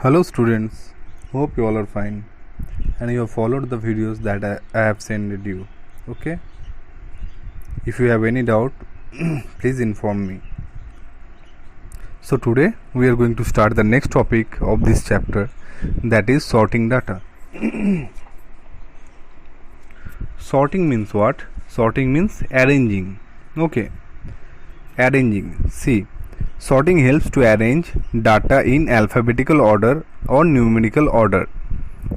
Hello students, hope you all are fine and you have followed the videos that I have sent you. Okay, if you have any doubt, please inform me. So today we are going to start the next topic of this chapter, that is sorting data. Sorting means what? Sorting means arranging. Okay, arranging. See, sorting helps to arrange data in alphabetical order or numerical order,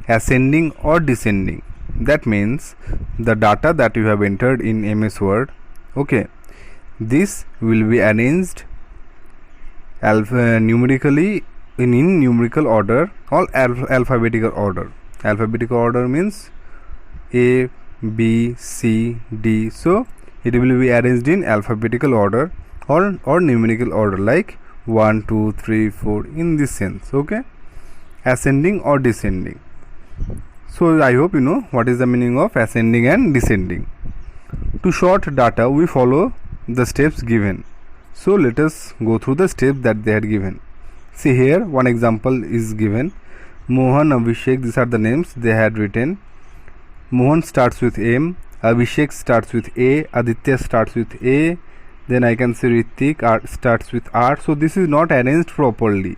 ascending or descending. That means the data that you have entered in MS Word, okay, this will be arranged numerically in numerical order or alphabetical order. Alphabetical order means A, B, C, D. So it will be arranged in alphabetical order or numerical order, like 1, 2, 3, 4, in this sense. Okay, ascending or descending. So I hope you know what is the meaning of ascending and descending. To sort data, we follow the steps given. So let us go through the steps that they had given. See here, one example is given. Mohan, Abhishek, these are the names they had written. Mohan starts with M, Abhishek starts with A, Aditya starts with A, then I can say Ritik starts with R. So this is not arranged properly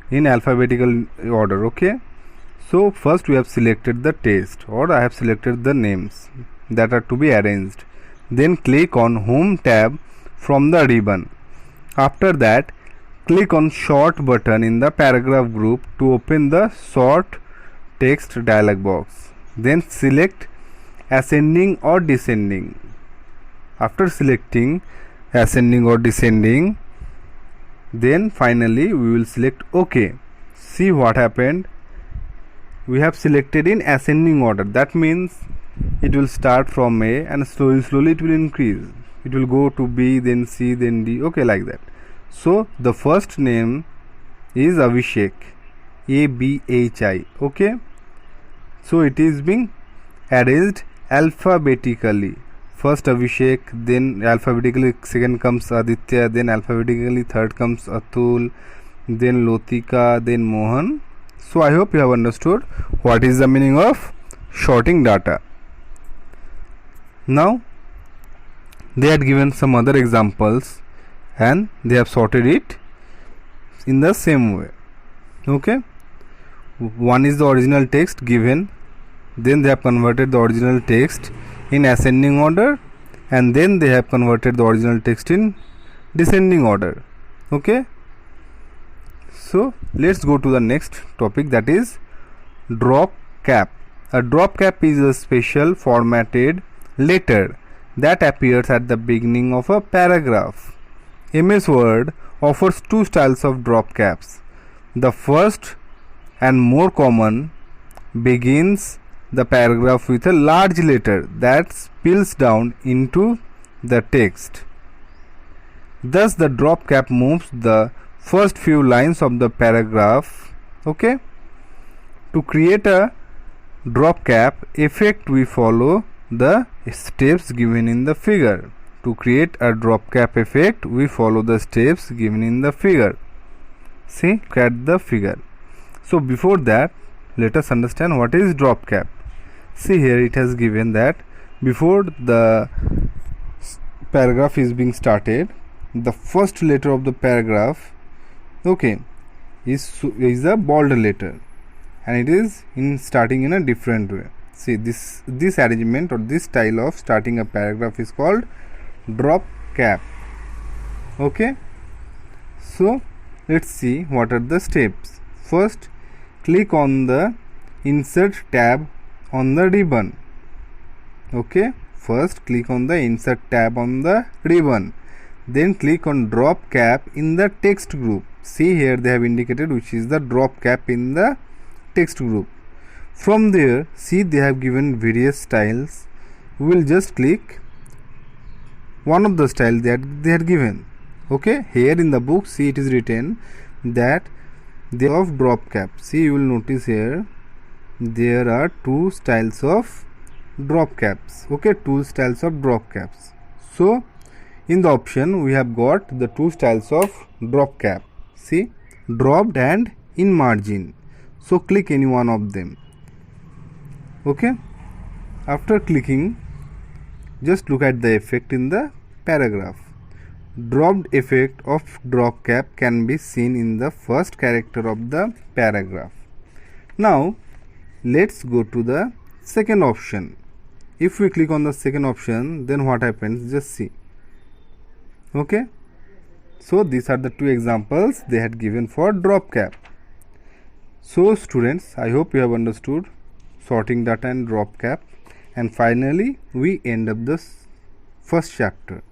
in alphabetical order. Okay, so first we have selected the text, or I have selected the names that are to be arranged. Then click on Home tab from the ribbon. After that, click on Sort button in the paragraph group to open the Sort text dialog box. Then select Ascending or Descending. After selecting Ascending or Descending, then finally we will select OK. See what happened. We have selected in ascending order. That means it will start from A and slowly it will increase. It will go to B, then C, then D. Okay, like that. So the first name is Abhishek, ABHI. Okay, so it is being arranged alphabetically. First Abhishek, then alphabetically second comes Aditya, then alphabetically third comes Atul, then Lotika, then Mohan. So I hope you have understood what is the meaning of sorting data. Now they had given some other examples and they have sorted it in the same way. Okay, one is the original text given, then they have converted the original text in ascending order, and then they have converted the original text in descending order. Okay, so let's go to the next topic, that is drop cap. A drop cap is a special formatted letter that appears at the beginning of a paragraph. MS Word offers two styles of drop caps. The first and more common begins the paragraph with a large letter that spills down into the text. Thus the drop cap moves the first few lines of the paragraph. Okay, to create a drop cap effect, we follow the steps given in the figure. To create a drop cap effect, we follow the steps given in the figure. See, look at the figure. So before that, let us understand what is drop cap. See here, it has given that before the paragraph is being started, the first letter of the paragraph, okay, is a bold letter, and it is starting in a different way. See, this arrangement or this style of starting a paragraph is called drop cap. Okay, so let's see what are the steps. First, click on the Insert tab on the ribbon. Okay, first click on the Insert tab on the ribbon, then click on Drop cap in the text group. See here, they have indicated which is the drop cap in the text group. From there, see, they have given various styles. We will just click one of the styles that they are given. Okay, here in the book, see, it is written that they of drop cap. See, you will notice here there are two styles of drop caps. Okay, two styles of drop caps. So in the option we have got the two styles of drop cap. See, dropped and in margin, so click any one of them. Okay, after clicking, just look at the effect in the paragraph. Dropped effect of drop cap can be seen in the first character of the paragraph. Now let's go to the second option. If we click on the second option, then what happens, just see. Okay, so these are the two examples they had given for drop cap. So students, I hope you have understood sorting data and drop cap, and finally we end up this first chapter.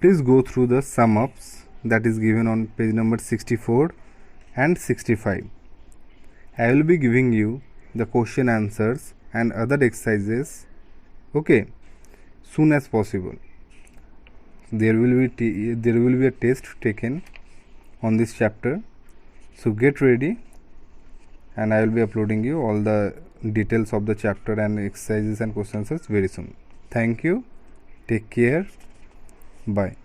Please go through the sum ups that is given on page number 64 and 65. I will be giving you the question answers and other exercises, okay, soon as possible. There will be a test taken on this chapter, so get ready, and I will be uploading you all the details of the chapter and exercises and question answers very soon. Thank you, take care, bye.